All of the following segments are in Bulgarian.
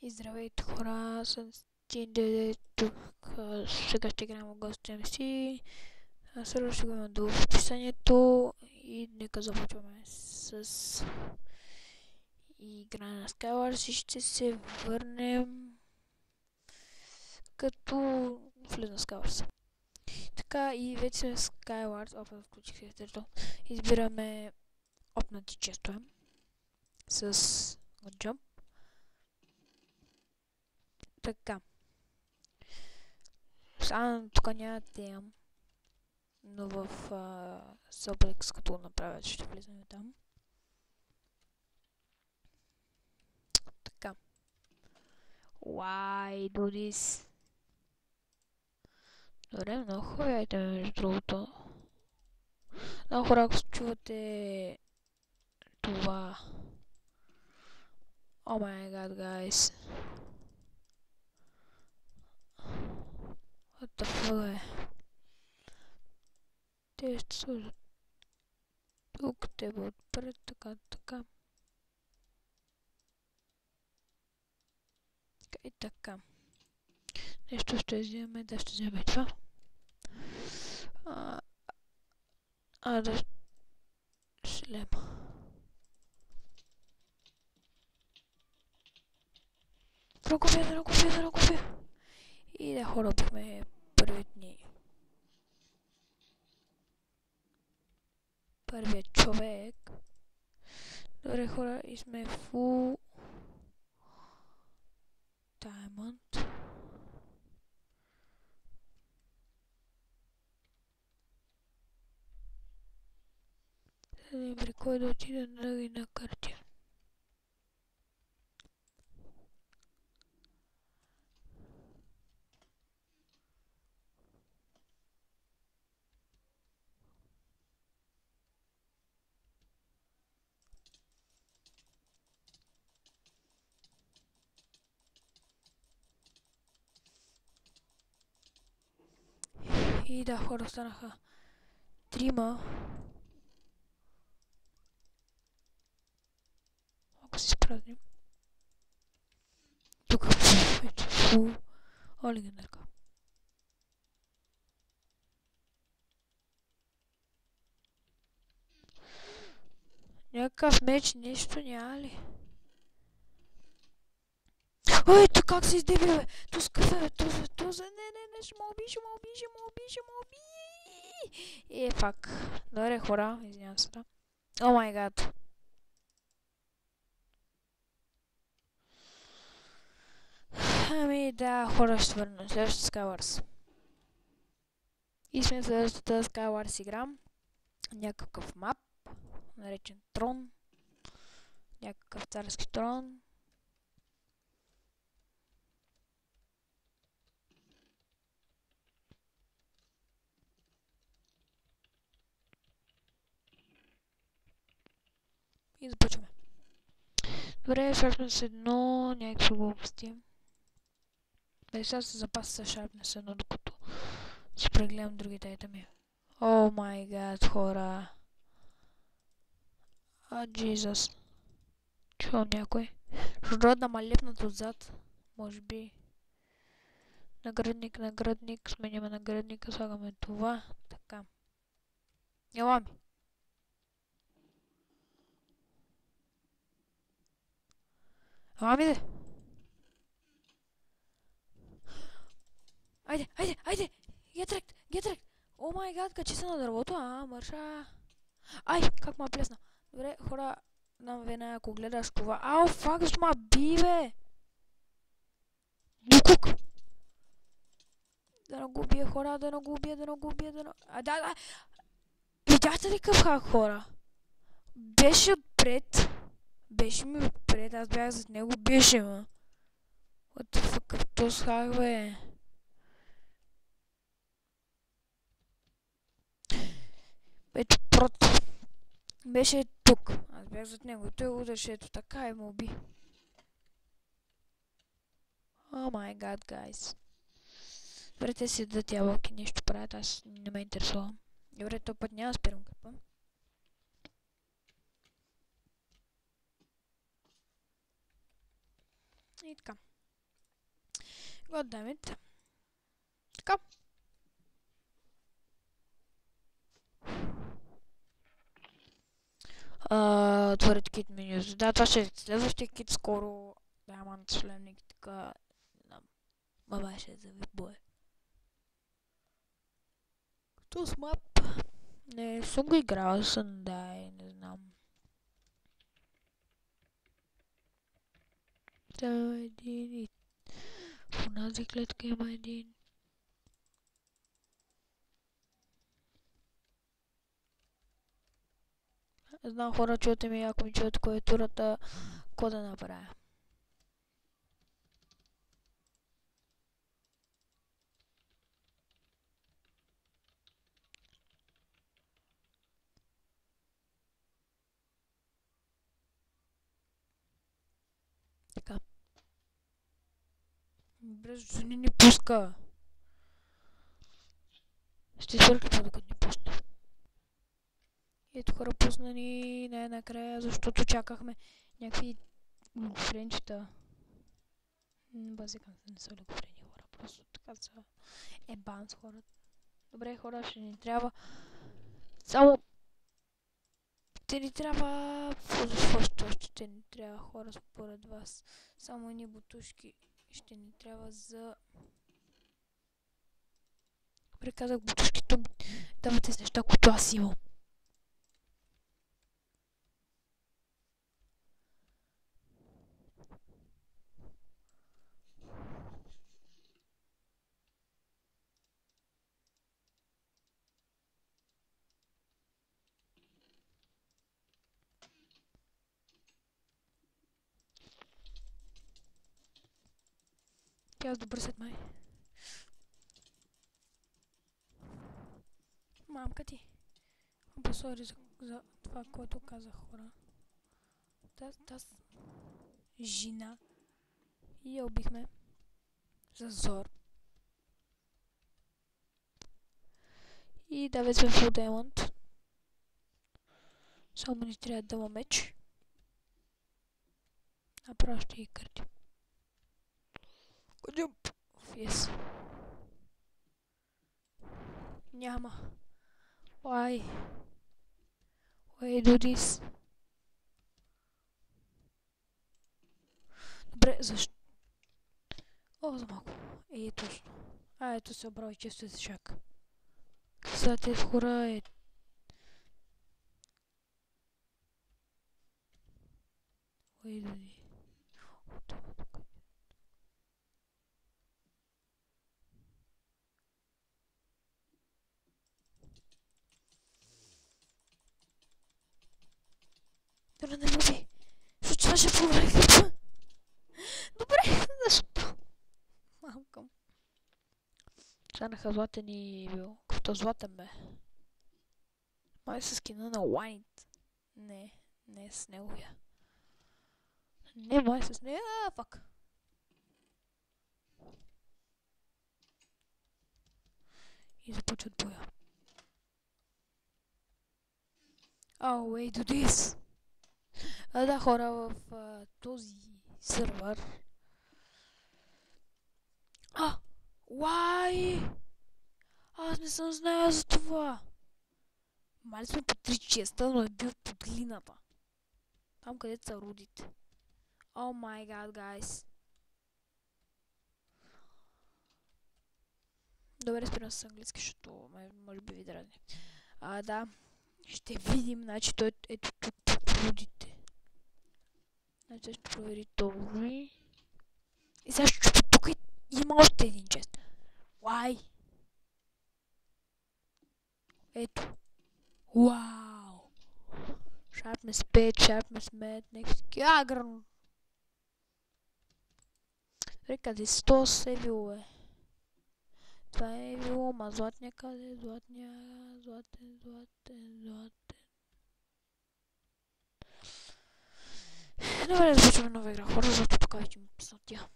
И здравейте хора, съм Тинде, тук сега ще играем в гостен си. Сервер ще го има долу в описанието и нека започваме с игра на Skywars и ще се върнем като влезна Skywars. Така и вече сме в Skywars, опа, включих се трето. Избираме опнати често с Jump. Така. Само тук няма тем, но в Sublex като го направят ще влизаме там. Така. Why do this? Добре, много хубавите между другото. Много хора, ако чувате това. Oh my god, guys. What the fuck, те ще сложат тук, те бъдат пред, така. И така. Нещо ще вземем, да ще вземем това. Да шлем. Да го купя. И да хора бихме първият човек. Добре хора, и сме full diamond. При кой да отида да ги накъртя. И да, хора станаха трима. Ако си спразним. Тук вече фул. О, легендарка. Някакъв меч, нещо няма ли? Ой, то как се издеби, бе? То скъфе, бе, не, ще ме уби. Фак. Добре, хора, извинявам се. О май гад. Ами да, хора, ще върна следващата Skywars. И сме в следващата Skywars игра. Някакъв мап, наречен трон. Някакъв царски трон. И започваме. Добре, Sharpness 1, някакви глупости. Сега се запаса Sharpness 1, докато си прегледам другите айтеми. О май гад, хора. Джизъс. Чувам някой. Ще да ма лепнат отзад. Може би. Наградник. Сменяме наградника, слагаме това. Така. Ела ми. Ела ми де. Айде. Get wrecked. О май гад, качи се на дървото, мърша. Ай, как ма плесна. Добре, хора, дам вина, ако гледаш това. Ау, фак, защо ма би, бе? Дукук. Да не го убия, хора, да не го убия. Да. Видяхте ли къв хак, хора? Беше отпред. Беше ми отпред, аз бях зад него, беше, ма. What the fuck, къв тос хак, бе? Ето, прото. Беше тук. Аз бях зад него и той удареше ето така и му уби. О май гад, гайс. Добре, те си дадат ябълки, нещо правят, аз не ме интересувам. Добре, този път няма спирам къпа. И така. Goddammit. Така. Отворите кит меню. Да, това ще е следващия кит скоро. Diamond шлемник, така. Не знам. Мама ще завибое. Този мап. Не съм го играл, Sunday, не знам. Там един и... В онази клетка има един. Знам хора, чуете ми, ако ми чуете клавиатурата, какво да направя. Така. Добре, защо не ни пуска? Ще свърка това, докато ни пусне. Ето хора, пусна ни най-накрая, защото чакахме някакви френчета. Базикам се, не са ли го френи хора, просто така са ебан с хората. Добре хора, ще ни трябва само... Ще ни трябва... Ще ни трябва хора според вас. Само едни бутушки ще ни трябва за... Добре казах бутушките, давате с неща, които аз имам. Тя добър след май. Мамка ти. Сори за това, което казах хора. Тази жена. И я убихме. За зор. И да сме full diamond. Само ни трябва да дама меч. Направо ще ги къртим. Jump. Yes. Няма. Why? Why do this? Добре, защо? О, за малко. Точно. Ето се обрави често за шак. Сега тези хора е... Why do this? Добре, не люби. Защо това ще провали клипа? Добре, защо? Малкам. Станаха златен и бил. Като златен бе. Май с скина на White. Не с неговия. Не, май с нея. Фак. И започват боя. Wait, do this! Да, хора, в този сървър. Why? Аз не съм знаел за това. Мали сме по 3 честа, но е бил под глината. Там където са рудите. Oh my god, guys. Добре, спирам с английски, защото може би ви дразни. Да. Ще видим, значи той ето тук рудите. Значи ще провери този. И сега ще чупи тук и има още един чест. Why? Ето. Вау! Sharpness 5, Sharpness Med, next. Грън! Къде 100 се било, Това е било, ма златния къде? Златен. Добре, започваме нова игра, хора, защото тук вече ми писна тя.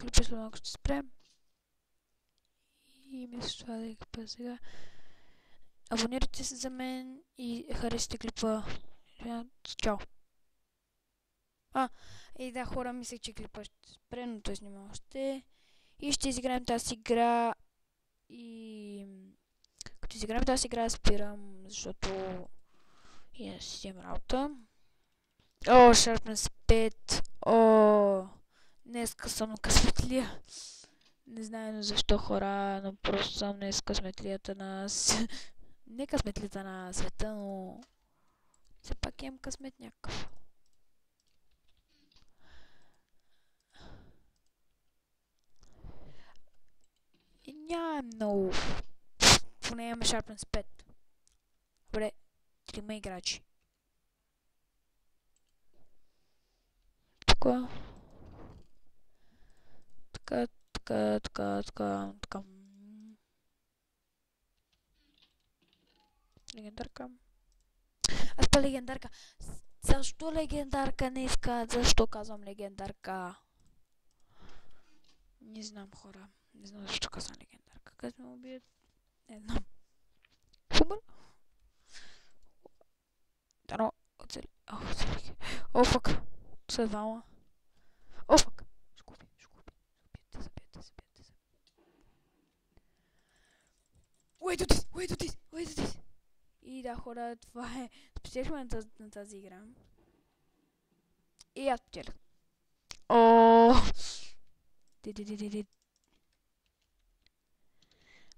Клипа след малко ще спрем. И мисля това да е клипа сега. Абонирайте се за мен и харесайте клипа. Чао! И да, хора, мислех, че клипа ще спре, но той снима още. И ще изиграем тази игра. И като изиграем тази игра, спирам, защото я си имам работа. О, Sharpness 5. О, днеска съм на късметлия. Не знам защо, хора, но просто съм днес късметлията на... Не късметлията на света, но... Все пак имам късмет някакъв. И няма много. Поне имаме Sharpness 5. Добре, 3 играчи. Така. Така. Легендарка. Аз па легендарка. Защо легендарка не искат? Защо казвам легендарка? Не знам, хора. Не знам защо казвам легендарка. Къде ме убият? Не знам. Шумър? Дано. Оцелих. О, фак. Са двама. О, фак. Шкупи. Забиете се. Wait to this. И да, хора, това е. Спечелихме на тази игра. И аз спечелих. О!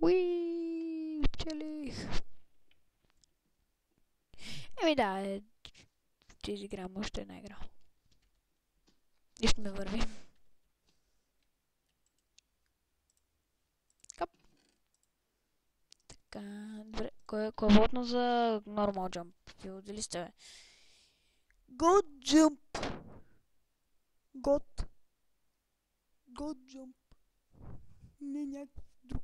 Уи! Спечелих. Еми да, ще изиграм още една игра. И ще ме върви. Така, добре. Кой е вотна за Normal Jump? Вие отдели сте, бе? God Jump! God Jump. Не някакъв друг.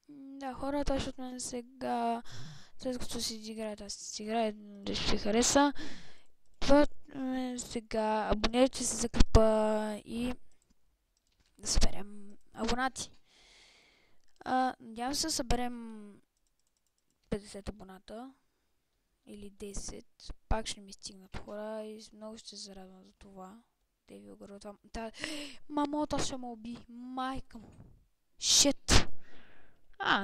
Да, хората ще от мен сега, след като си изиграят, аз си играя, да ще ви хареса. Това сега, абонирайте се за клипа и да съберем абонати. Надявам се да съберем 50 абоната или 10. Пак ще ми стигнат, хора, и много ще се зарадвам за това. Да ви огородвам. Мамата ще ме уби. Майка му. Шит.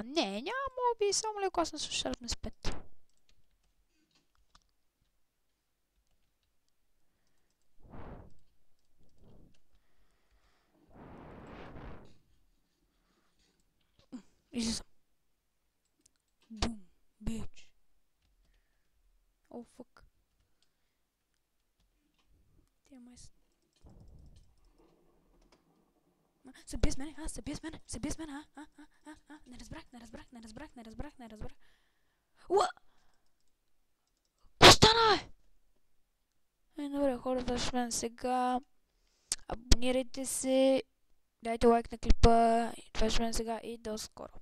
Не, няма ме уби, само леко аз на Sharpness 5. Излизам. Бум, бич. О, фък. Тя май са... Се бие с мене, Не разбрах. Уа! Какво стана, бе? Добре, хората ще мен сега. Абонирайте се. Дайте лайк на клипа. Това ще мен сега и до скоро.